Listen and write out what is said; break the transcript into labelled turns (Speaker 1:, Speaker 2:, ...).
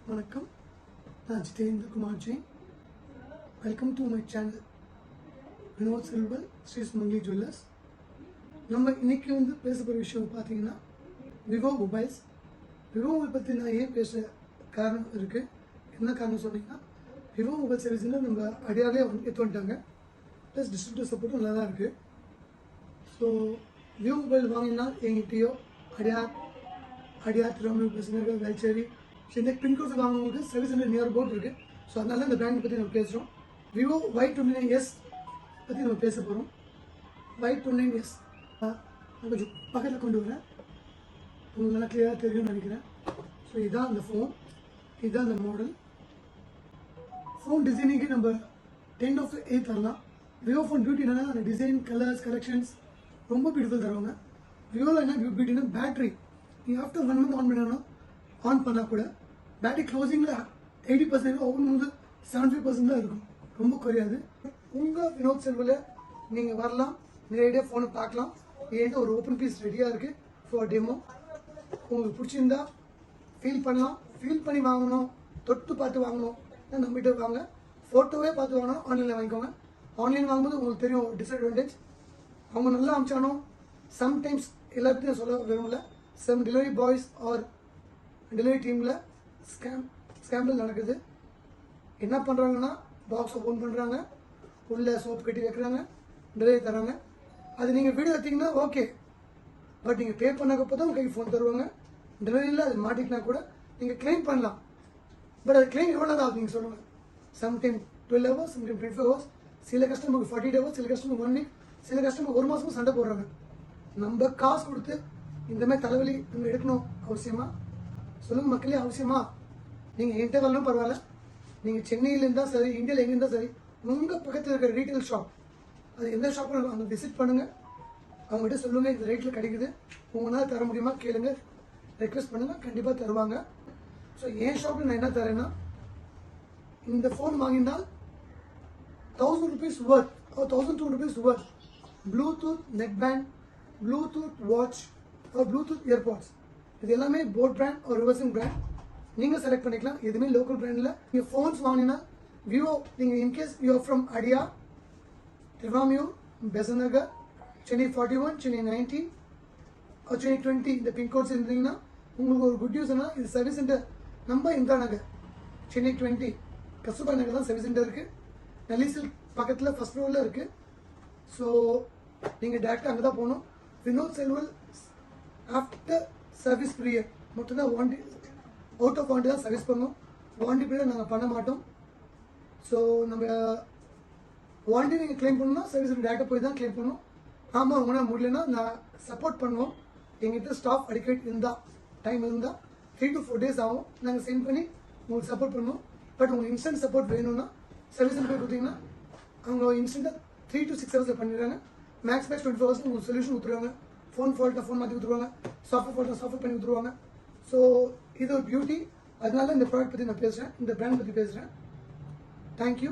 Speaker 1: வணக்கம், நான் Jitendra Kumar Jain. Welcome to my channel Vinod Selval Sri Sumangali jewellers. நம்ம இன்னைக்கு பேச போகிற விஷயம் பார்த்தீங்கன்னா விவோ மொபைல்ஸ். விவோ மொபைல் பற்றி நான் ஏன் பேச காரணம் இருக்குது. என்ன காரணம் சொன்னீங்கன்னா, விவோ மொபைல் சர்வீஸ்னால் நம்ம அடையாளே எடுத்து வந்துட்டாங்க. ப்ளஸ் டிஸ்ட்ரிபியூட்டர் சப்போர்ட்டும் நல்லா தான் இருக்குது. ஸோ விவோ மொபைல் வாங்கினா எங்கிட்டயோ அடையார் திருவாரூர் பசங்க வேல்ச்சேரி இந்த பின்கோட்ஸ் வாங்குறவங்களுக்கு சர்வீஸ் சென்டர் நியர் போர்ட் இருக்குது. ஸோ அதனால இந்த பிராண்ட் பற்றி நம்ம பேசுகிறோம். விவோ Y29S பற்றி நம்ம பேச போகிறோம். Y29S நான் கொஞ்சம் பக்கத்தில் கொண்டு வரேன், உங்களுக்கு நல்லா கிளியராக தெரியும்னு நினைக்கிறேன். ஸோ இதுதான் அந்த ஃபோன், இதுதான் அந்த மாடல். ஃபோன் டிசைனிங்கு நம்ம 10/8 தரலாம். விவோ ஃபோன் பியூட்டி என்னன்னா, அந்த டிசைன், கலர்ஸ், கலெக்ஷன்ஸ் ரொம்ப பியூட்டிஃபுல் தருவாங்க. விவோவில் என்ன பியூட்டினா, பேட்டரி நீங்கள் ஆஃப்டர் 1 month ஆன் பண்ணணும், ஆன் பண்ணால் கூட பேட்டரி க்ளோசிங்கில் 80% ஓப்பன் போது 75% தான் இருக்கும், ரொம்ப குறையாது. உங்கள் வினோத் செல்வில் நீங்கள் வரலாம், நேரடியாக ஃபோனை பார்க்கலாம். ஏன்ட்டு ஒரு ஓப்பன் பீஸ் ரெடியாக இருக்குது ஃபார் டெமோ. உங்களுக்கு பிடிச்சிருந்தா ஃபீல் பண்ணலாம். ஃபீல் பண்ணி வாங்கணும், தொட்டு பார்த்து வாங்கணும் நம்மகிட்ட வாங்க. ஃபோட்டோவே பார்த்து வாங்கணும், ஆன்லைனில் வாங்கிக்கோங்க. ஆன்லைன் வாங்கும்போது உங்களுக்கு தெரியும் டிஸ்அட்வான்டேஜ். அவங்க நல்லா அமிச்சானோ சம்டைம்ஸ் எல்லாத்தையும் சொல்ல விரும்பல. Some delivery boys are delivery டீமில் ஸ்கேம்பிள் நடக்குது. என்ன பண்ணுறாங்கன்னா, பாக்ஸ் ஓப்பன் பண்ணுறாங்க, உள்ளே சோப் கட்டி வைக்கிறாங்க, டெலிவரி தராங்க. அது நீங்கள் வீடியோ எடுத்தீங்கன்னா ஓகே, பட் நீங்கள் பே பண்ணக்கப்போ தான் கைக்கு ஃபோன் தருவாங்க. டெலிவரியில் அது மாட்டிக்கினா கூட நீங்கள் கிளைம் பண்ணலாம். பட் அது கிளைம் எவ்வளோ தான் ஆகுது நீங்கள் சொல்லுங்கள். சம்டைம் 12 hours, சம்டைம் 25 hours, சில கஸ்டமருக்கு 40 days, சில கஸ்டமருக்கு 1 week, சில கஸ்டமர் 1 மாதமும் சண்டை போடுறாங்க. நம்ம காசு கொடுத்து இந்த மாதிரி தலைவலி நம்ம எடுக்கணும் அவசியமா? சொல்லுங்க மக்களே, அவசியமா? நீங்கள் என்கிட்ட வரணும் பரவாயில்ல, நீங்கள் சென்னையில் இருந்தால் சரி, இந்தியாவில் எங்கே இருந்தால் சரி, உங்கள் பக்கத்தில் இருக்கிற ரீட்டைல் ஷாப், அது எந்த ஷாப்பில் அங்கே விசிட் பண்ணுங்கள். அவங்ககிட்ட சொல்லுங்கள், இந்த ரேட்டில் கிடைக்குது, உங்களால் தர முடியுமா கேளுங்க, ரெக்வெஸ்ட் பண்ணுங்கள், கண்டிப்பாக தருவாங்க. ஸோ என் ஷாப்பில் நான் என்ன தரேன்னா, இந்த ஃபோன் வாங்கினால் 1000 rupees worth or 1200 rupees worth Bluetooth neck band, Bluetooth watch or Bluetooth earbuds, இது எல்லாமே போட் பிராண்ட் ஒரு ரிவர்சிங் பிராண்ட். நீங்கள் செலக்ட் பண்ணிக்கலாம். எதுவுமே லோக்கல் பிராண்டில் நீங்கள் ஃபோன்ஸ் வாங்கினா விவோ, நீங்கள் இன்கேஸ் யூ ஆர் ஃப்ரம் அடியா, திருவாமியூர், பெசநகர், சென்னை 41, சென்னை 19 சென்னை 20 இந்த பின்கோட்ஸ் இருந்தீங்கன்னா உங்களுக்கு ஒரு குட் நியூஸ் என்ன, இது சர்வீஸ் சென்டர் நம்ம இந்திரா நகர் சென்னை 20 கஸ்தூர்பா நகர் தான் சர்வீஸ் சென்டர் இருக்குது. நலிசில் பக்கத்தில் ஃபர்ஸ்ட் ஃப்ளோரில் இருக்குது. ஸோ நீங்கள் டேரெக்டாக அங்கே தான் போகணும். வினோத் செல்வல் ஆஃப்டர் சர்வீஸ் பீரியட் மட்டும்தான் வாரண்டி, அவுட் ஆஃப் வாரண்டி தான் சர்வீஸ் பண்ணுவோம். வாரண்டி பீரியட் நாங்கள் பண்ண மாட்டோம். ஸோ நம்ம வாரண்டி நீங்கள் கிளைம் பண்ணணும்னா சர்வீஸ் டேரெக்டாக போய் தான் கிளைம் பண்ணணும். ஆமாம், உங்களால் முடியலன்னா நான் சப்போர்ட் பண்ணுவோம். எங்கள்கிட்ட ஸ்டாஃப் அடிக்கடி இருந்தால், டைம் இருந்தால் 3 to 4 days ஆகும், நாங்கள் சென்ட் பண்ணி உங்களுக்கு சப்போர்ட் பண்ணுவோம். பட் உங்களுக்கு இன்ஸ்டன்ட் சப்போர்ட் வேணும்னா சர்வீஸ் போய் கொடுத்தீங்கன்னா அவங்க இன்ஸ்டன்ட்டாக 3 to 6 hours பண்ணிடுறாங்க. மேக்ஸ் 24 hours உங்களுக்கு சொல்யூஷன் கொடுத்துருவாங்க. ஃபோன் ஃபால்ட்டாக ஃபோன் மாற்றி கொடுத்துருவாங்க, சாஃப்ட்வேர் ஃபால்ட்டாக சாஃப்ட்வேர் பண்ணி கொடுத்துருவாங்க. ஸோ இது ஒரு பியூட்டி. அதனால இந்த ப்ராடக்ட் பற்றி நான் பேசுகிறேன், இந்த பிராண்ட் பற்றி பேசுகிறேன். தேங்க்யூ.